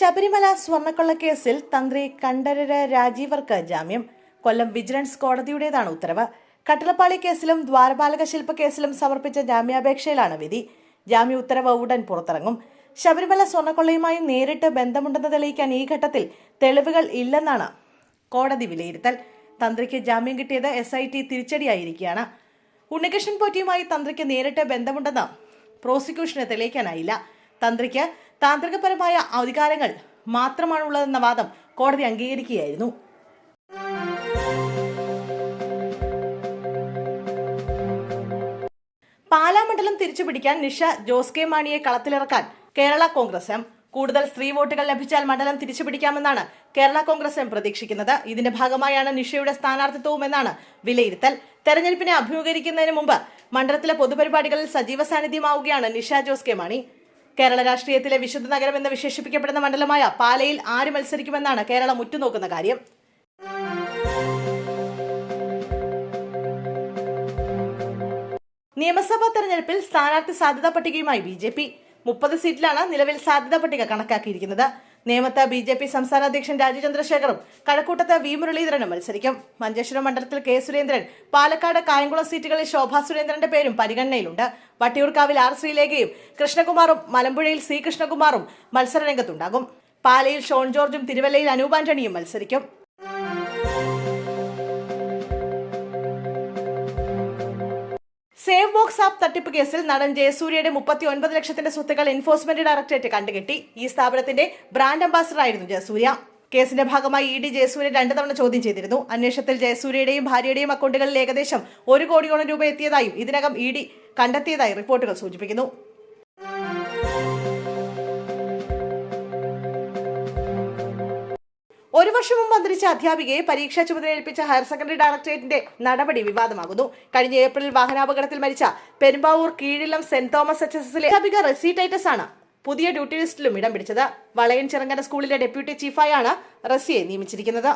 ശബരിമല സ്വർണ്ണക്കൊള്ളക്കേസിൽ തന്ത്രി കണ്ഠരര് രാജീവർക്ക് ജാമ്യം. കൊല്ലം വിജിലൻസ് കോടതിയുടേതാണ് ഉത്തരവ്. കട്ടളപ്പാളി കേസിലും ദ്വാരപാലക ശില്പ കേസിലും സമർപ്പിച്ച ജാമ്യാപേക്ഷയിലാണ് വിധി. ജാമ്യ ഉത്തരവ് ഉടൻ പുറത്തിറങ്ങും. ശബരിമല സ്വർണ്ണക്കൊള്ളയുമായി നേരിട്ട് ബന്ധമുണ്ടെന്ന് തെളിയിക്കാൻ ഈ ഘട്ടത്തിൽ തെളിവുകൾ ഇല്ലെന്നാണ് കോടതി വിലയിരുത്തൽ. തന്ത്രിക്ക് ജാമ്യം കിട്ടിയത് SIT തിരിച്ചടിയായിരിക്കുകയാണ്. ഉണ്ണികൃഷ്ണൻ പോറ്റിയുമായി തന്ത്രിക്ക് നേരിട്ട് ബന്ധമുണ്ടെന്ന് പ്രോസിക്യൂഷന് തെളിയിക്കാനായില്ല. തന്ത്രിക്ക് താന്ത്രികപരമായ അധികാരങ്ങൾ മാത്രമാണുള്ളതെന്ന വാദം കോടതി അംഗീകരിക്കുകയായിരുന്നു. പാലാ മണ്ഡലം തിരിച്ചുപിടിക്കാൻ നിഷ ജോസ് കെ മാണിയെ കളത്തിലിറക്കാൻ കേരള കോൺഗ്രസ് എം. കൂടുതൽ സ്ത്രീ വോട്ടുകൾ ലഭിച്ചാൽ മണ്ഡലം തിരിച്ചുപിടിക്കാമെന്നാണ് കേരള കോൺഗ്രസ് എം പ്രതീക്ഷിക്കുന്നത്. ഇതിന്റെ ഭാഗമായാണ് നിഷയുടെ സ്ഥാനാർത്ഥിത്വവുമെന്നാണ് വിലയിരുത്തൽ. തെരഞ്ഞെടുപ്പിനെ അഭിമുഖീകരിക്കുന്നതിന് മുമ്പ് മണ്ഡലത്തിലെ പൊതുപരിപാടികളിൽ സജീവ സാന്നിധ്യമാവുകയാണ് നിഷ ജോസ് കെ മാണി. കേരള രാഷ്ട്രീയത്തിലെ വിശുദ്ധ നഗരം എന്ന് വിശേഷിപ്പിക്കപ്പെടുന്ന മണ്ഡലമായ പാലയിൽ ആര് മത്സരിക്കുമെന്നാണ് കേരളം ഉറ്റുനോക്കുന്ന കാര്യം. നിയമസഭാ തെരഞ്ഞെടുപ്പിൽ സ്ഥാനാർത്ഥി സാധ്യതാ പട്ടികയുമായി BJP 30 സീറ്റിലാണ് നിലവിൽ സാധ്യതാ പട്ടിക കണക്കാക്കിയിരിക്കുന്നത്. നേമത്ത് BJP സംസ്ഥാന അധ്യക്ഷൻ രാജീവ് ചന്ദ്രശേഖറും കഴക്കൂട്ടത്ത് V മുരളീധരനും മത്സരിക്കും. മഞ്ചേശ്വരം മണ്ഡലത്തിൽ K സുരേന്ദ്രൻ, പാലക്കാട് കായംകുളം സീറ്റുകളിൽ ശോഭാ സുരേന്ദ്രന്റെ പേരും പരിഗണനയിലുണ്ട്. വട്ടിയൂർക്കാവിൽ R ശ്രീലേഖയും കൃഷ്ണകുമാറും മലമ്പുഴയിൽ C കൃഷ്ണകുമാറും മത്സരരംഗത്തുണ്ടാകും. പാലയിൽ ഷോൺ ജോർജും തിരുവല്ലയിൽ അനൂപ് ആന്റണിയും മത്സരിക്കും. സേവ് ബോക്സ് ആപ്പ് തട്ടിപ്പ് കേസിൽ നടൻ ജയസൂര്യയുടെ 39 ലക്ഷത്തിന്റെ സ്വത്തുക്കൾ എൻഫോഴ്സ്മെന്റ് ഡയറക്ടറേറ്റ് കണ്ടുകെട്ടി. ഈ സ്ഥാപനത്തിന്റെ ബ്രാൻഡ് അംബാസഡറായിരുന്നു ജയസൂര്യ. കേസിന്റെ ഭാഗമായി ED ജയസൂര്യ 2 തവണ ചോദ്യം ചെയ്തിരുന്നു. അന്വേഷണത്തിൽ ജയസൂര്യയുടെയും ഭാര്യയുടെയും അക്കൗണ്ടുകളിൽ ഏകദേശം 1 കോടിയോളം രൂപ എത്തിയതായും ഇതിനകം ED കണ്ടെത്തിയതായി റിപ്പോർട്ടുകൾ സൂചിപ്പിക്കുന്നു. ഒരു വർഷം മുമ്പ് അന്തരിച്ച അധ്യാപികയെ പരീക്ഷാ ചുമതലയേൽപ്പിച്ച ഹയർ സെക്കൻഡറി ഡയറക്ടറേറ്റിന്റെ നടപടി വിവാദമാകുന്നു. കഴിഞ്ഞ ഏപ്രിലിൽ വാഹനാപകടത്തിൽ മരിച്ച പെരുമ്പാവൂർ കീഴിലം സെന്റ് തോമസ് HSSലെ അധ്യാപിക റസി ടൈറ്റസ് ആണ് പുതിയ ഡ്യൂട്ടി ലിസ്റ്റിലും ഇടം പിടിച്ചത്. വളയൻ ചിറങ്ങര സ്കൂളിലെ ഡെപ്യൂട്ടി ചീഫായാണ് റസിയെ നിയമിച്ചിരിക്കുന്നത്.